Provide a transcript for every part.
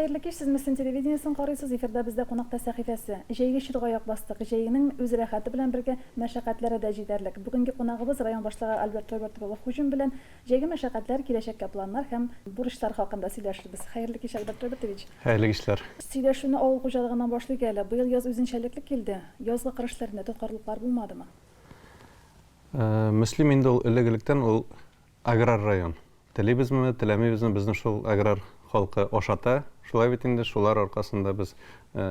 Xeyirli kеш, siz Müslüm televideniyasını qaraysiz. Efirde bizde qonaqta sahifesi. Jeyge şirga ayak bastık. Jeygenin öz rəhəti bilen birge məşəqqətlərə də jiderlik. Bugünkü qonağımız rayon başlığı Albert Robertova hücum bilen jeyge məşəqqətlər, kileşek planlar hem buruşlar hakkında söyleşiriz. Xeyirli kеш Albert Robertovich. Xeyirli kişler. Söyleşini avul xojalığından başlayıp geldi. Bu yıl yaz özünçəliklik geldi. Yazgı qırışlarında tutqarlıqlar bulmadı mı? Müslüm indi ol illegilikten ol agrar rayon. Telebizmi, telemibizmi bizden şol agrar halkı oşata. Şulay bitinde şular arkasında biz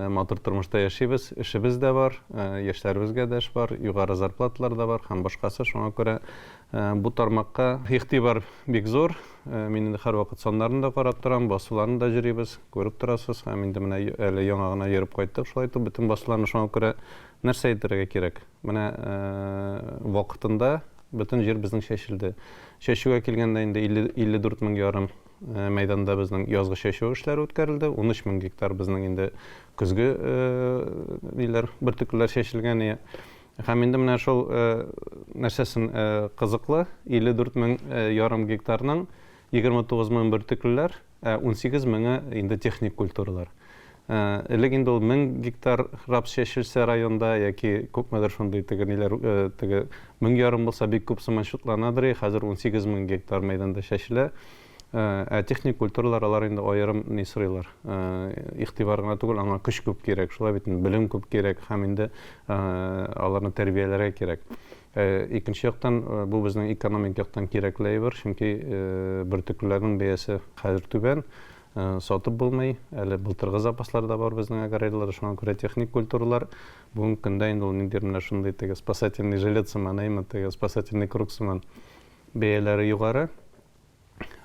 matır turmuşta yaşayız. İşimiz de var, yaşlarımızga da iş var, yukarı zarplatlar da var. Hem başkası şuna göre bu tarmakka ihtibar bek zor. Minin de her vakit sonlarında qarap turam, basılarını da jürüyüz, görüp turasız. Hem indi mine ele yanağına yerip koyduk. Şulay da bütün basılarını şuna göre нәрсе әйтергә кирәк. Менә вакытында бөтен җир безнең шәшелде. Шәшүгә килгәндә инде 54 мең ярым мәйданда безнең язгы шәшү эшләре үткәрелде. 13 мең гектар безнең инде көзге ниләр бөртекләр шәшелгән. Һәм инде менә шул нәрсәсен кызыклы 54 мең ярым гектарның 29 мең бөртекләр, 18 меңе инде техник культуралар. Элек инде ул 1000 гектар рапс шәшелсә районда яки күпмедер шундый тегенеләр 1000 ярым булса бик күп сыман шутланадыр. Хәзер 18 мең гектар мәйданда шәшелә. Техник культуралар алар инде аерым ни сорыйлар. Игътибар гына түгел, аңа көч күп кирәк. Шулай бит белем күп кирәк һәм инде аларны тәрбияләргә кирәк. Икенче яктан бу безнең экономик яктан кирәкле әйбер, чөнки бөртекләрнең бәясе хәзер түбән. Сатып булмый, әле былтыргы запаслар да бар безнең аграрияларда, шуңа күрә техник культуралар бүгенге көндә инде ул ниндидер менә шундый теге спасательный жилет сыман, теге спасательный круг сыман бәяләре югары.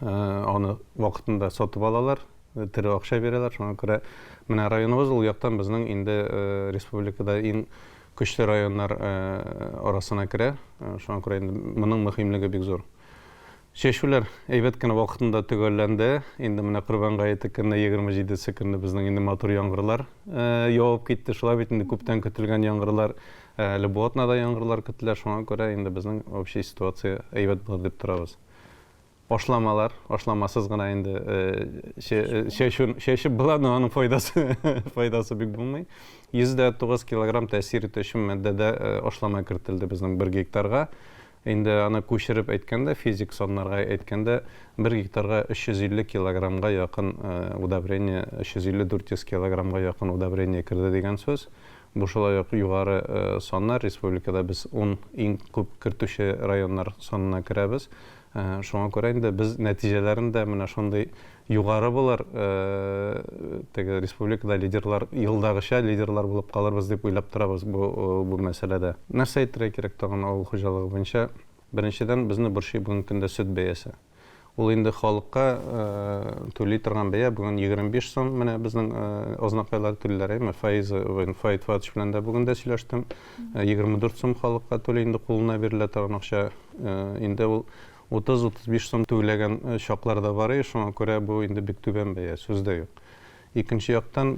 Аны вакытында сатып алалар, тере акча бирәләр. Шуңа күрә менә районыбыз ул яктан безнең инде республикада иң көчле районнар арасына керә. Шуңа күрә инде моның мөһимлеге бик зур. Шәшүләр әйбәт кенә вакытында төгәлләнде. Инде менә Корбанга көнне 27 көнне безнең инде матур яңгырлар явып китте. Шулай бит инде күптән көтелгән яңгырлар, әле бу атнада яңгырлар көтелә. Шуңа күрә инде безнең общий ситуация әйбәт булыр дип торабыз. Ашламалар, ашламасыз гына инде шәшү була, но аның файдасы бик булмый. 109 килограмм тәэсир итүче матдәдә ашлама кертелде безнең 1 гектарга. Инде аны күчереп әйткәндә, физик саннарга әйткәндә 1 гектарга 350 килограммга якын удобрение, 350-400 килограммга якын удобрение кирде дигән сүз. Бу шулай ук югары саннар. Республикада без 10 иң күп кертүче районнар санына керәбез. Шуңа күрә инде без нәтиҗәләрендә менә шундый югары булыр, теге республикада лидерлар, елдагыча лидерлар булып калырбыз дип уйлап торабыз бу мәсьәләдә. Нәрсә әйтергә кирәк тагын авыл хуҗалыгы буенча? Беренчедән безне борчый бүгенге көндә сөт бәясе. Ул инде халыкка түли торган бәя бүген 25 сум. Менә безнең азнакайлар түлиләр, Фаит Фатыч белән дә бүген дә сөйләштем. 24 сум халыкка түли инде кулына бирелә торган акча. Инде ул 30-35 сум түләгән шаклар да бар, шуңа күрә бу инде бик түбән бәя, сүздә юк. Икенче яктан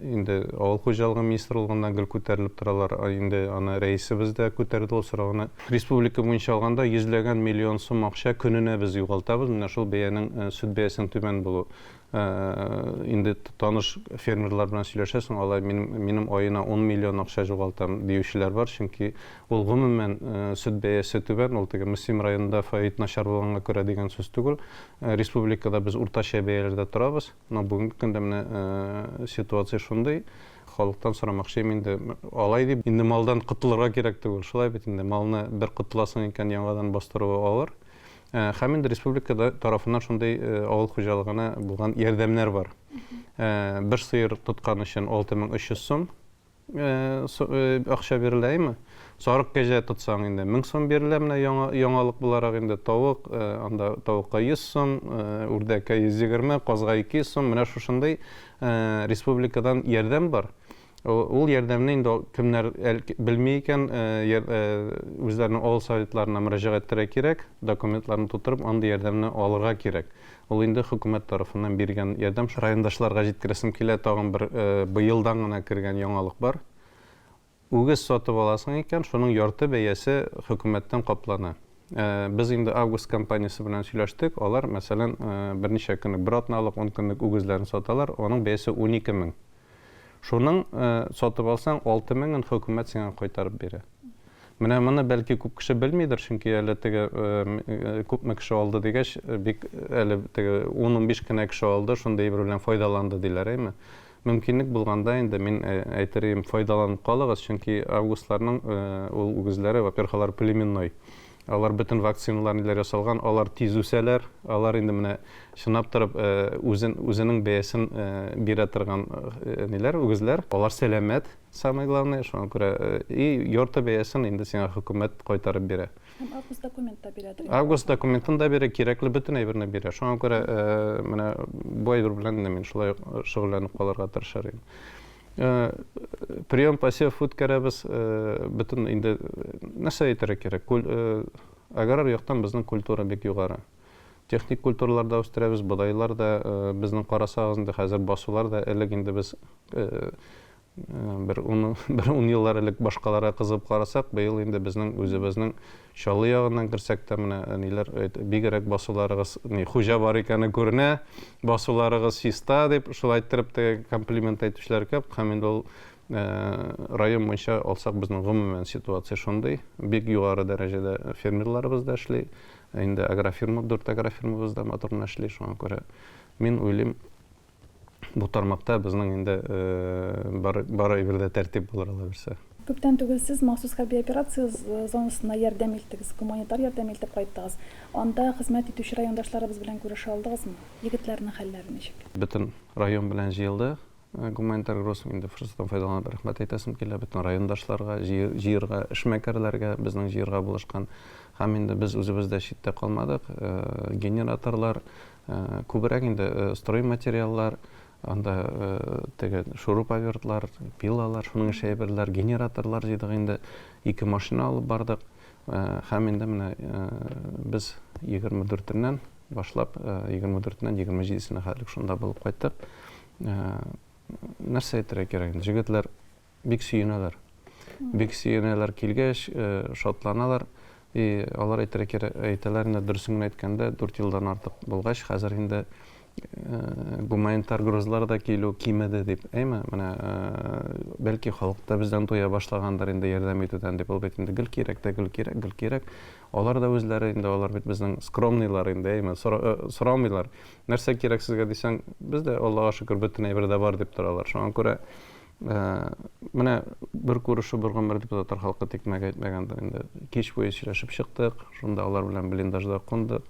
инде авыл хуҗалыгы министрлыгыннан гел күтәрелеп торалар. Инде аны рәисебез дә күтәрде ул сорауны. Республика буенча алганда 100 миллион сум акча көненә без югалтабыз. Менә шул бәянең сүт бәясенең түбән булу. Инде таныш фермерлар белән сөйләшәсең, алар минем аена 10 миллион акча югалтам диючеләр бар, чөнки ул гомумән сөт бәясе түбән. Ул теге Мөслим районында фаит начар булганга күрә дигән сүз түгел. Республикада без уртача бәяләрдә торабыз. Бүгенге көндә менә ситуация шундый. Халыктан сорамакчы инде алай дип инде малдан кытылырга кирәк түгел. Шулай бит инде малны бер кытыласың икән яңадан бастыру авыр. Һәм инде республика тарафыннан шундый авыл хуҗалыгына булган ярдәмнәр бар. Бер сыер тоткан өчен 6300 сум акча биреләме? Сарык кәҗә тотсаң инде 1000 сум бирелә. Менә яңалык буларак инде тавык, анда тавыкка 100 сум, үрдәккә 120, казга 200 сум. Менә шушындый республикадан ярдәм бар. Ул ярдәмне инде кемнәр белми икән, үзләренең авыл советларына мөрәҗәгать итәргә кирәк, документларны тутырып, андый ярдәмне алырга кирәк. Ул инде хөкүмәт тарафыннан биргән ярдәм. Райондашларга җиткерәсем килә, тагын бер быелдан гына кергән яңалык бар. Үгез сатып аласың икән, шуның ярты бәясе хөкүмәттән каплана. Biz инде август компаниясы белән сөйләштек. Алар, мәсәлән, берничә көнлек бер атналык 10 көнлек үгезләрне саталар. Аның бәясе 12 мең. Шуның сатып алсаң 6 меңен хөкүмәт сиңа кайтарып бирә. Менә моны бәлки күп кеше белмидер, чөнки әле теге күпме кеше алды дигәч, бик әле теге 10-15 кенә кеше алды, шундый бер белән файдаланды диләр, әйме? Мөмкинлек булганда инде мин әйтерим файдаланып калыгыз, чөнки августларның ул үгезләре, во-первых, алар племенной. Алар бөтен вакциналар ясалган, алар тиз үсәләр, алар инде менә чынлап торып үзенең бәясен бирә торган ниләр, үгезләр. Алар сәламәт, самое главное, шуңа күрә йорты бәясен инде сиңа хөкүмәт кайтарып бирә. Август документта бирәдер. Август документында бирә, кирәкле бөтен әйберне бирә. Шуңа күрә менә бу әйбер белән мин шулай шөгыльләнеп калырга тырышыр идем. Прием посев үткәрәбез, бөтен инде нәрсә әйтергә кирәк? Аграр яктан безнең культура бик югары. Техник культураларда үстерәбез, бодайлар да, безнең карасагыз инде хәзер басулар да, элек инде без бер 10 еллар элек башкаларга кызып карасак, быел инде безнең үзебезнең Чаллы ягыннан кирсәк тә менә ниләр бигрәк басуларыгыз, хуҗа бар икәне күренә, басуларыгыз чиста дип шулай әйттереп тә комплимент әйтүчләр күп. Һәм инде ул район буенча алсак безнең гомумән ситуация шундый, бик югары дәрәҗәдә фермерларыбыз да эшли, инде агрофирма, 4 агрофирмабыз да матур эшли, шуңа күрә мин уйлыйм, бу тармакта безнең инде бары әйбердә тәртип булыр ала берсе. Күптән түгел сез махсус хәрби операция зонасына ярдәм иттегез, гуманитар ярдәм итеп кайттыгыз. Анда хезмәт итүче райондашларыбыз белән күрешә алдыгызмы? Егетләрнең хәлләре ничек? Бөтен район белән җыелды. Гуманитар груз инде форсаттан файдаланып рәхмәт әйтәсем килә бөтен райондашларга, җыерга, эшмәкәрләргә, безнең җыерга булышкан. Һәм инде без үзебездә читтә калмадык. Генераторлар, күбрәк инде стройматериаллар, анда теге шуруповертлар, пилалар, шуның шәйберләр, генераторлар җыйдык инде. 2 машина алып бардык. Һәм инде менә без 24-ннән башлап, 24-ннән 27-сенә хәтлек шунда булып кайттык. Нәрсә әйтергә кирәк? Җегетләр бик сөенәләр. Бик сөенәләр килгәч, шатланалар. Алар әйтәләр инде дөресен әйткәндә 4 елдан артык булгач, хәзер инде гуманитар грузлар да килү кимеде дип, әйме, менә бәлки халыкта бездән туя башлагандар инде ярдәм итүдән дип, ул бит инде гел кирәк. Алар да үзләре инде, алар бит безнең скромныйлар инде, әйме, сорамыйлар. Нәрсә кирәк сезгә дисәң, бездә Аллага шөкер бөтен әйбер дә бар дип торалар. Шуңа күрә менә бер күрешү бер гомер депутатлар халкы тикмәгә әйтмәгәндер инде. Кич буе сөйләшеп чыктык, шунда алар белән блиндажда кундык.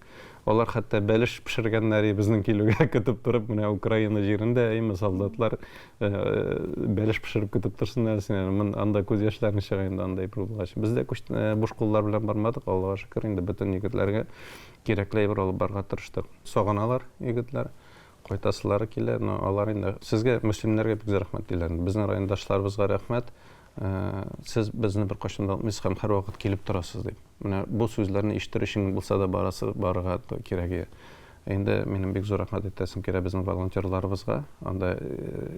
Алар хәтта бәлеш пешергәннәр безнең килүгә көтеп торып, менә Украина җирендә, әйме, солдатлар бәлеш пешереп көтеп торсыннар синең. Мен анда күз яшьләрне чыга инде андай булгач. Бездә буш куллар белән бармадык, Аллага шөкер, инде бөтен егетләргә кирәкле әйбер алып барга тырыштык. Саганалар егетләр. Кайтасылары килә, но алар инде сезгә мөслимнәргә бик рәхмәт диләр. Безнең райондашларыбызга рәхмәт. Сез безне бер кашын да мис һәм һәрвакыт килеп торасыз дип. Менә бу сүзләрне ишетер өчен булса да барырга кирәк. Инде минем бик зур рәхмәт әйтәсем кирәк безнең волонтерларыбызга. Анда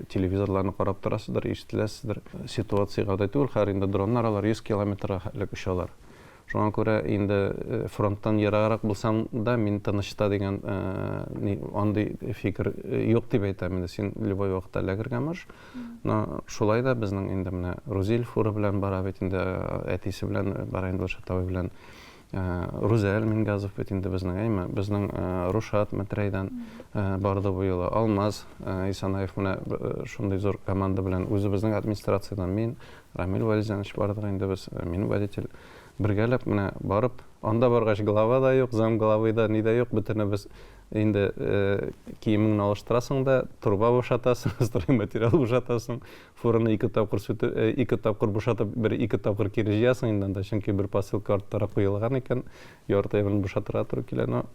телевизорларны карап торасыздыр, ишетәсездер. Ситуациягә да түгел, һәр инде дроннар алар 100 километрга хәтлек очалар. Шуңа күрә инде фронттан ераграк булсам да мин тынычта дигән андый фикер юк дип әйтәм инде. Син любой вакытта эләгергә мөш. Но шулай да безнең инде менә Рузил фуры белән бара бит инде, әтисе белән бара инде Шатавый белән. Рузел Мингазов бит инде безнең, әйме, безнең Рушат Матрейдан барды бу елы. Алмаз Исанаев менә шундый зур команда белән үзебезнең администрациядән мин, Рамил Вализанович бардык инде без, мин водитель бергәләп менә барып, анда баргач глава да юк, зам главы да, ни да юк, бөтенебез инде киемеңне алыштырасың да, турба бушатасың, стройматериал бушатасың, фураны 2 тапкыр бушатып, 2 тапкыр кире җыясың инде анда, чөнки бер посылка арттара куелган икән, ярты әйберне бушатырга туры килә, но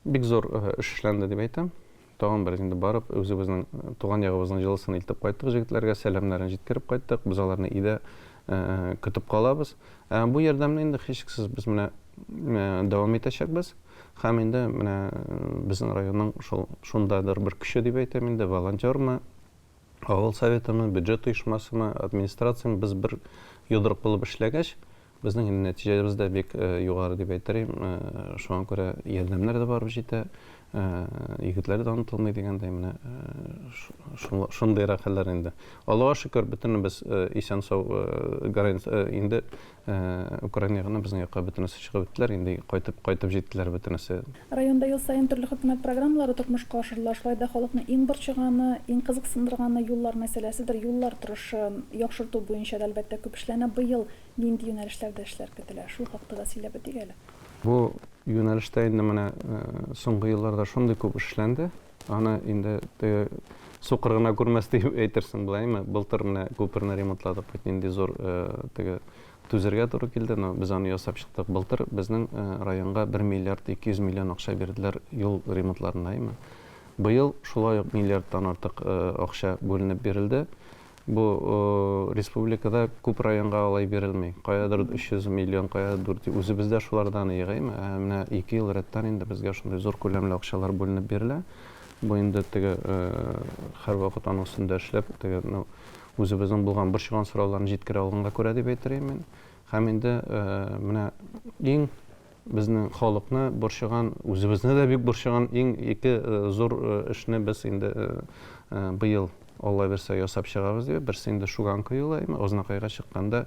бик зур эш эшләнде дип әйтәм. Тагын бер инде барып, үзебезнең туган ягыбызның җылысын илтеп кайттык, җегетләргә сәламнарын җиткереп кайттык, без аларны өйдә көтеп калабыз. Бу ярдәмне инде һичшиксез без менә дәвам итәчәкбез. Һәм инде менә безнең районның шундадыр бер көче дип әйтәм инде, волонтермы, авыл советымы, бюджет оешмасымы, администрациямы без бер йодрык булып эшләгәч, Безнең инде нәтиҗәбез дә бик югары дип әйтәрем. Шуңа күрә ярдәмнәр дә барып җитә. Егетләр дә онытылмый дигәндәй менә шундыйрак хәлләр инде. Аллага шөкер, бөтенебез исән-сау инде Украинага безнең якка бөтенесе чыгып бетләр, инде кайтып җиттеләр бөтенесе. Районда ел сайын төрле хөкүмәт программалары тормышка ашырыла. Шулай да халыкны иң борчыганы, иң кызыксындырганы юллар мәсьәләседер. Юллар торышын яхшырту буенча да әлбәттә күп эшләнә. Быел нинди юнәлешләрдә эшләр көтелә? Шул хакта да сөйләп үтик әле. Бу юнәлештә инде менә соңгы елларда шундый күп эшләнде. Аны инде сукыр гына күрмәс дип әйтерсең булаймы? Былтыр менә күперне ремонтладык, бит инде зур түзәргә туры килде, но без аны ясап чыктык. Былтыр безнең районга 1 миллиард 200 миллион акча бирделәр юл ремонтларына. Быел шулай ук миллиардтан артык акча бүленеп бирелде. Бу республикада күп районга алай бирелми. Каядыр 300 миллион, каядыр үзебездә шулардан ягыймы? Менә 2 ел рәттән инде безгә шундый зур күләмле акчалар бүленеп бирелә. Бу инде һәр вакыт аның өстендә эшләп, үзебезнең булган борчыган сорауларны җиткерә алганга күрә дип әйтәрем мин. Һәм инде менә иң безнең халыкны борчыган, үзебезне дә бик борчыган иң ике зур эшне без инде быел Алла берсә ясап чыгабыз дип. Берсе инде Шуганка юлы, Ознакайга чыкканда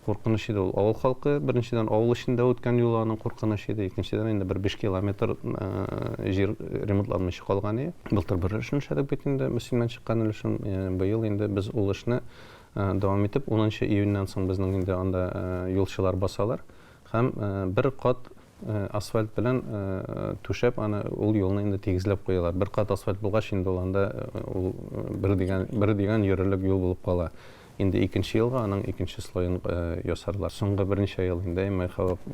куркыныч иде ул. Авыл халкы беренчедән авыл эчендә үткән юл аның куркыныч иде. Икенчедән инде 5 километр җир ремонтланмыйча калган иде. Былтыр бер эшне эшләдек бит инде, Мөселман чыккан өлешен. Быел инде без ул эшне дәвам итеп, 10 июньнән соң безнең инде анда юлчылар басалар һәм бер кат асфальт белән түшәп аны ул юлны инде тигезләп куялар. Бер кат асфальт булгач инде ул анда ул бер дигән йөрерлек юл булып кала. Инде икенче елга аның икенче слоен ясарлар. Соңгы берничә ел инде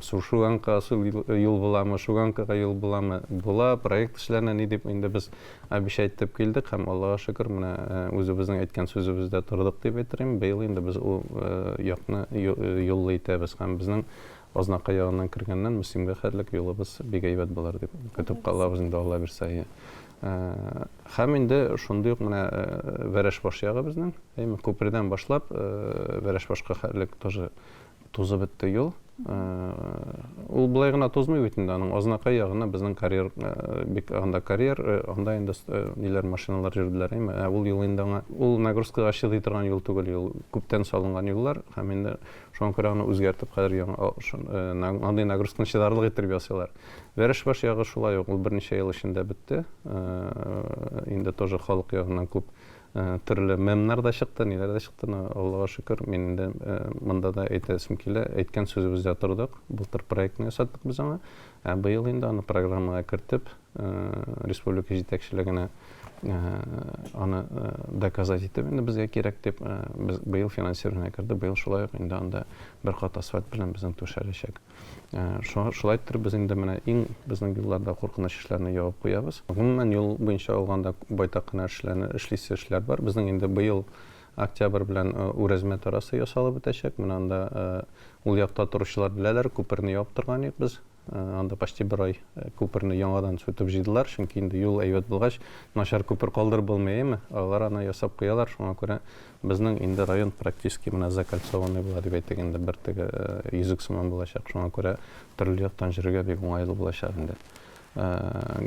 Шуганка юл буламы, Шуганкага юл буламы, була проект эшләренә ни дип инде без обещать итеп килдек һәм Аллага шөкер, менә үзебезнең әйткән сүзебездә тордык дип әйтерем. Быел инде без ул якны юллый итәбез һәм безнең Ознакай ягыннан кергәннән Мөселманга хәтлек юлыбыз бик әйбәт булыр дип көтеп калабыз инде Алла берсә. Һәм инде шундый ук менә Вәрәшбаш ягы безнең, күпердән башлап Вәрәшбашка хәтлек тоже тузып бетте юл. Ул булай гына тузмый бит инде, аның Ознакай ягына безнең карьер бик анда анда инде ниләр машиналар йөрделәр. Ул юл инде ул нагрузкага чыдый торган юл түгел, юл күптән салынган юллар һәм инде шуңа күрә аны үзгәртеп хәзер андый нагрузканы чыдарлык итеп ясыйлар. Вәрәшбаш ягы шулай ук ул берничә ел эчендә бетте. Инде тоже халык ягыннан күп төрле мемнар да чыкты, ниләр дә чыкты. Аллага шөкер, мин инде монда да әйтәсем килә, әйткән сүзебездә тордык. Былтыр проектны ясаттык без аңа. Быел инде аны программага кертеп, республика җитәкчелегенә аны доказать итеп, инде безгә кирәк дип без быел финансирование керде. Быел шулай ук инде анда бер кат асфальт белән безнең түшәләчәк. Шулай итеп без инде менә иң безнең юлларда куркыныч эшләрне ябып куябыз. Гомумән юл буенча алганда байтак кына эшләр бар. Безнең инде быел октябрь белән Үрәзмә тарасы ясалып бетәчәк. Менә анда ул якта торучылар беләләр, күперне ябып торган идек без. Анда почти бер ай күперне яңадан сүтеп җыйдылар, чөнки инде юл әйбәт булгач, начар күпер калдырып булмыймы? Алар аны ясап куялар, шуңа күрә безнең инде район практически менә закольцованный була дип әйтик, инде бер йөзек сыман булачак. Шуңа күрә төрле яктан җөрергә бик уңайлы булачак инде.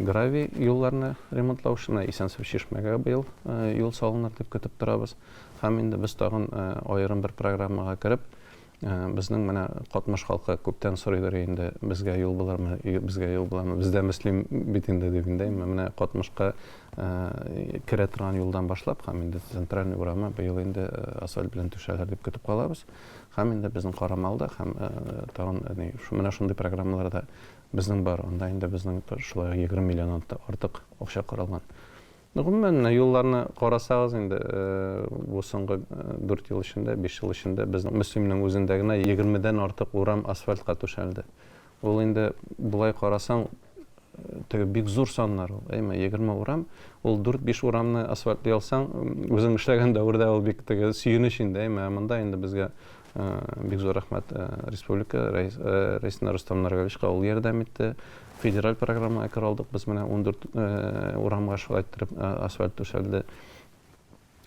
Гравий юлларны ремонтлау эшенә Исәнсу-Чишмәгә быел юл салыныр дип көтеп торабыз. Һәм инде без тагын аерым бер программага кереп, безнең менә Катмаш халкы күптән сорыйдыр инде, безгә юл булармы, бездә мөслим бит инде дип инде. Менә Катмашка керә торган юлдан башлап, һәм инде центральный урамы быел инде асфальт белән түшәләр дип көтеп калабыз. Һәм инде безнең Карамалда һәм тагын менә шундый программаларда безнең бар. Анда инде безнең шулай 20 миллионнан артык акча каралган. Гомумән юлларны карасагыз инде бу соңгы 4 ел эчендә, 5 ел эчендә безнең Мөселманның үзендә генә 20дән артык урам асфальтка түшәлде. Ул инде булай карасаң бик зур саннар ул. 20 урам, ул 4-5 урамны асфальтлый алсаң, үзең эшләгән дәврдә ул бик сөенеч инде. Монда инде безгә бик зур рәхмәт республика рәисенә Рустам Наргалевичка ул ярдәм итте. Федераль программага кералдык, без менә 14 урамга шулай итеп асфальт түшәлде.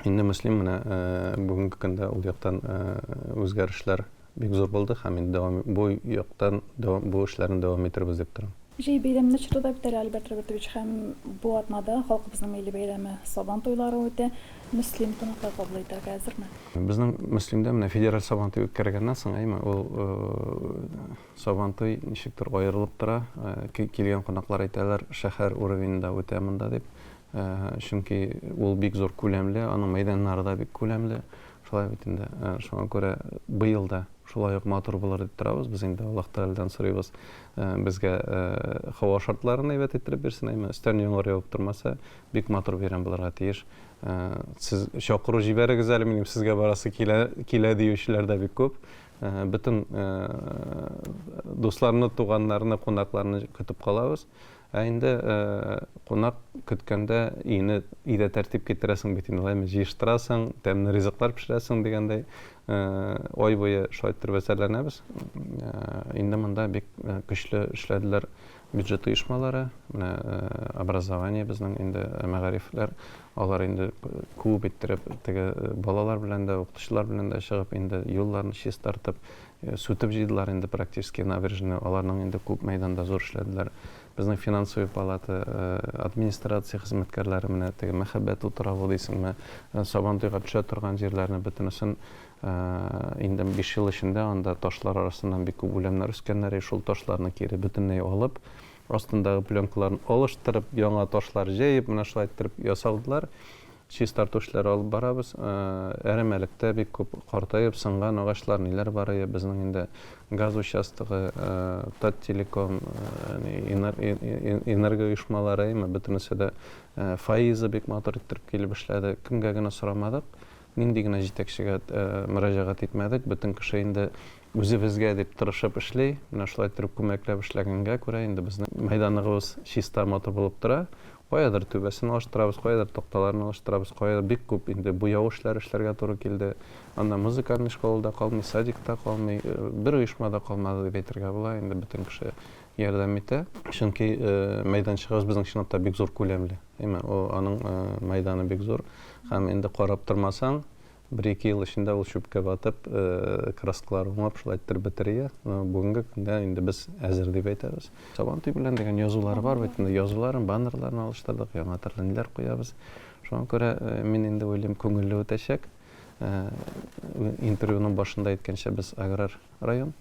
Инде Мөселман менә бүгенге көндә ул яктан үзгәрешләр бик зур булды һәм инде бу яктан бу эшләрне дәвам иттербез дип торам. Җәй бәйрәменә чорда бит Альберт Робертович һәм бу атнада халкыбызның милли бәйрәме Сабан туйлары үтә. Мөслим кунаклар кабул итәргә әзерме? Безнең Мөслимдә менә федераль Сабан туй үткәргәннән соң, ул Сабан туй ничектер аерылып тора. Килгән кунаклар әйтәләр, шәһәр уровенендә үтә монда дип. Чөнки ул бик зур күләмле, аның мәйданнары да бик күләмле. Шулай бит инде. Шуңа күрә быел да шулай ук матур булыр дип торабыз. Без инде Аллаһ Тәгаләдән сорыйбыз, безгә һава шартларын әйбәт иттереп бирсен, өстән яңгыр явып тормаса, бик матур бәйрәм булырга тиеш. Сез чакыру җибәрегез әле, минем сезгә барасы килә диючеләр дә бик күп. Бөтен дусларны, туганнарны, кунакларны көтеп калабыз. Инде кунак көткәндә өйдә тәртип китерәсең бит инде, җыештырасың, тәмле ризыклар пешерәсең дигәндәй, ай буе шулай итеп әзерләнәбез. Инде монда бик көчле эшләделәр бюджет оешмалары, менә образование безнең инде мәгарифләр, алар инде күп иттереп теге балалар белән дә, укытучылар белән дә чыгып, инде юлларны чистартып, сүтеп җыйдылар инде практически набережные, аларның инде күп мәйданда зур эшләделәр. Безнең финансовый палата, администрация хезмәткәрләре менә теге мәхәббәт утравы дисеңме, Сабан туйга төшә торган җирләрне бөтенесен инде 5 ел эчендә анда ташлар арасыннан бик күп үләннәр үскәннәр, шул ташларны кире бөтенләй алып, астындагы пленкаларын алыштырып, яңа ташлар җәеп, менә шулай итеп ясалдылар. Чистарту эшләре алып барабыз. Әрәмәлектә бик күп картаеп сынган агачлар ниләр бар ия, безнең инде газ участогы, Таттелеком, энерго оешмалары, бөтенесе дә фаизы бик матур иттереп килеп эшләде. Кемгә генә сорамадык, нинди генә җитәкчегә мөрәҗәгать итмәдек, бөтен кеше инде үзебезгә дип тырышып эшли. Менә шулай итеп күмәкләп эшләгәнгә күрә инде безнең мәйданыбыз чиста матур булып тора. Каядыр түбәсен алыштырабыз, каядыр такталарны алыштырабыз, каядыр бик күп инде буяу эшләргә туры килде. Анда музыкаль школада калмый, садикта калмый, бер оешмада калмады дип әйтергә була. Инде бөтен кеше ярдәм итә. Чөнки мәйданчыгыбыз безнең чынлыкта бик зур күләмле. Аның мәйданы бик зур. Һәм инде карап тормасаң, 1-2 ел эчендә ул чүпкә батып, краскалар уңып, шулай итеп бетерә. Бүгенге көндә инде без әзер дип әйтәбез. Сабан туй белән дигән язулар бар бит, инде язуларын, баннерларны алыштырдык, яңа төрле ниләр куябыз. Шуңа күрә мин инде уйлыйм, күңелле үтәчәк. Интервьюның башында әйткәнчә, без аграр район.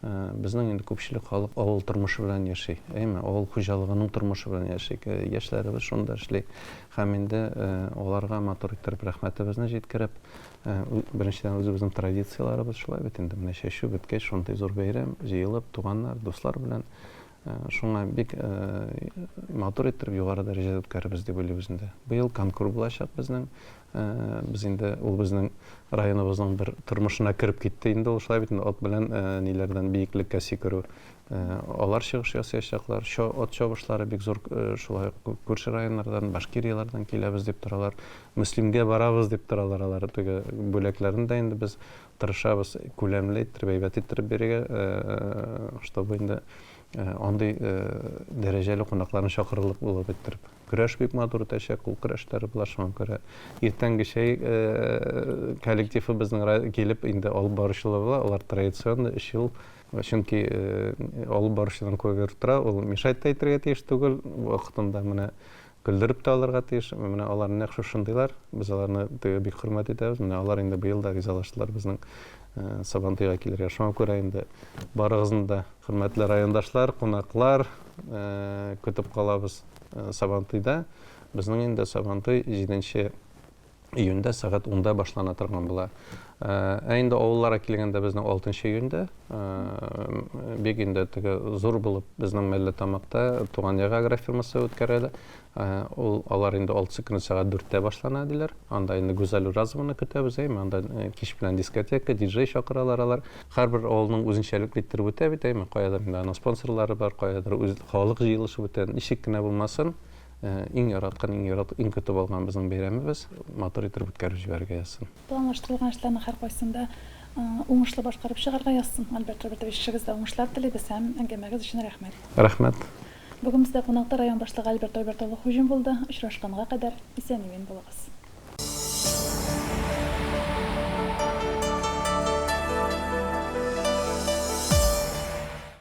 Безнең инде күпчелек халык авыл тормышы белән яши. Авыл хуҗалыгының тормышы белән яши. Яшьләребез шунда эшли. Һәм инде аларга матур итеп рәхмәтебезне җиткереп, беренчедән үзебезнең традицияларыбыз шулай бит инде. Менә чәчү беткәч, шундый зур бәйрәм, җыелып, туганнар, дуслар белән шуңа бик матур итеп югары дәрәҗәдә үткәрбез дип уйлыйбыз инде. Быел конкурс булачак безнең. Без инде ул безнең районыбызның бер тормышына кирип китте инде, ул шулай бит инде ат белән ниләрдән биеклеккә сикерү. Алар чыгыш ясаячаклар, ат чабышлары бик зур, шулай күрше районнардан, Башкириялардан киләбез дип торалар. Мөслимгә барабыз дип торалар, алар теге бүләкләрен дә инде без тырышабыз күләмле итеп, әйбәт итеп бирергә, чтобы инде андый дәрәҗәле кунакларны чакырылып булып иттереп. Көрәш бик матур үтәчәк, ул көрәшләр булар шуңа күрә. Иртәнге чәй коллективы безнең килеп инде алып баручылар була, алар традиционный 3 ел. Чөнки алып баручыларның күгәр тора, ул мишайт әйтергә тиеш түгел, вакытында менә көлдереп тә алырга тиеш. Менә алар нәкъ шушындыйлар. Без аларны бик хөрмәт итәбез. Менә алар инде быел да ризалаштылар безнең Сабан туйга килергә. Шуңа күрә инде барыгызны да хөрмәтле райондашлар, кунаклар көтеп калабыз Сабан туйда. Безнең инде Сабан туй 7 июньдә сәгать 10-да башлана торган була. Инде авылларга килгәндә безнең 6 июньдә бик инде теге зур булып безнең мәллә тамакта туган яга агрофирмасы үткәрелә. Алар инде 6 көнне сәгать 4-тә башлана диләр. Анда инде Гүзәл Уразованы көтәбез, анда кич белән дискотека, диджей чакыралар алар. Һәрбер авылның үзенчәлек итеп үтә бит, каядыр инде аның спонсорлары бар, каядыр үз халык җыелышы үтә. Ничек кенә булмасын, иң яраткан, иң көтеп алган безнең бәйрәмебез матур итеп үткәреп җибәргә язсын. Планлаштырылган эшләрне һәркайсында уңышлы башкарып чыгарга язсын. Альберт Робертович, эшегездә уңышлар телибез һәм әңгәмәгез өчен рәхмәт. Рәхмәт. Бүген бездә кунакта район башлыгы Альберт Роберт Хуҗин булды. Очрашканга кадәр исән-имин булыгыз.